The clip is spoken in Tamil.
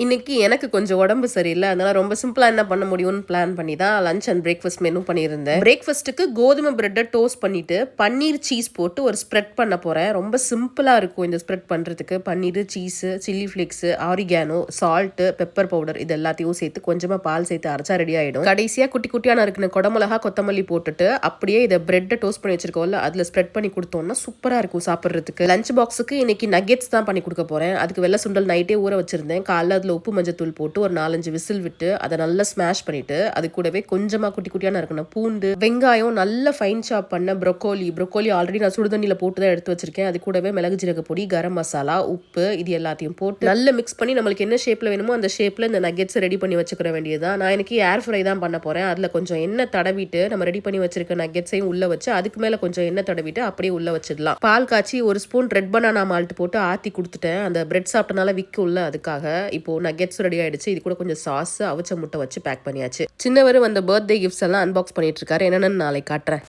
இன்னைக்கு எனக்கு கொஞ்சம் உடம்பு சரியில்லை. அதனால ரொம்ப சிம்பிளா என்ன பண்ண முடியும்னு பிளான் பண்ணி தான் லஞ்ச் அண்ட் பிரேக்ஃபாஸ்ட் மெனு பண்ணியிருந்தேன். பிரேக்ஃபாஸ்ட்டுக்கு கோதுமை பிரெட்டை டோஸ்ட் பண்ணிட்டு பன்னீர் சீஸ் போட்டு ஒரு ஸ்ப்ரெட் பண்ண போறேன். ரொம்ப சிம்பிளா இருக்கும் இந்த ஸ்ப்ரெட் பண்றதுக்கு. Paneer, cheese, chilli flakes, oregano, salt, pepper powder இது எல்லாத்தையும் சேர்த்து கொஞ்சமா பால் சேர்த்து அரைச்சா ரெடி ஆயிடும். கடைசியா குட்டி குட்டியான இருக்கிற குடமிளகா, கொத்தமல்லி போட்டுட்டு அப்படியே இதை பிரெட்டை டோஸ்ட் பண்ணி வச்சிருக்கோம்ல அதுல ஸ்ப்ரெட் பண்ணி கொடுத்தோம்னா சூப்பரா இருக்கும் சாப்பிட்றதுக்கு. லஞ்ச் பாக்ஸுக்கு இன்னைக்கு நகெட்ஸ் தான் பண்ணி கொடுக்க போறேன். அதுக்கு வெள்ளை சுண்டல் நைட்டே ஊற வச்சிருந்தேன். காலைல உப்பு மஞ்சத்தூள் போட்டு ஒரு 4-5 விசில் விட்டு அதை நல்லா ஸ்மாஷ் பண்ணிட்டு அது கூடவே கொஞ்சமா குட்டி குட்டியான இருக்கணும் பூண்டு, வெங்காயம், நல்ல ஃபைன் சாப் பண்ண ப்ரொக்கோலி ஆல்ரெடி நான் சுடுதண்ணில போட்டு தான் எடுத்து வச்சிருக்கேன். அது கூடவே மிளகு ஜீரக பொடி, கரம் மசாலா, உப்பு இது எல்லாத்தையும் போட்டு நல்லா மிக்ஸ் பண்ணி நம்மளுக்கு என்ன ஷேப்ல வேணுமோ அந்த ஷேப்ல இந்த நகெட்ஸ் ரெடி பண்ணி வச்சுக்கிற வேண்டியதுதான். நான் இன்னைக்கு ஏர் ஃப்ரை தான் பண்ண போறேன். அதுல கொஞ்சம் எண்ணெய் தடவிட்டு நம்ம ரெடி பண்ணி வச்சிருக்க நகெட்ஸையும் உள்ள வச்சு அதுக்கு மேல கொஞ்சம் எண்ணெய் தடவிட்டு அப்படியே உள்ள வச்சிடலாம். பால் காய்ச்சி ஒரு ஸ்பூன் ரெட் பனானா மால்ட் போட்டு ஆத்தி கொடுத்துட்டேன். அந்த பிரெட் சாப்பிட்டனால விற்கும்ல அதுக்காக. இப்போ நகெட்ஸ் ரெடி ஆயிடுச்சு. இது கூட கொஞ்சம் சாஸ், அவிச்ச முட்டை வச்சு பேக் பண்ணியாச்சு. சின்னவர் அந்த பர்த்டே கிஃப்ட்ஸ் எல்லாம் அன்பாக்ஸ் பண்ணிட்டு இருக்காரு. என்னன்னு நாளைக்கு காட்டுறேன்.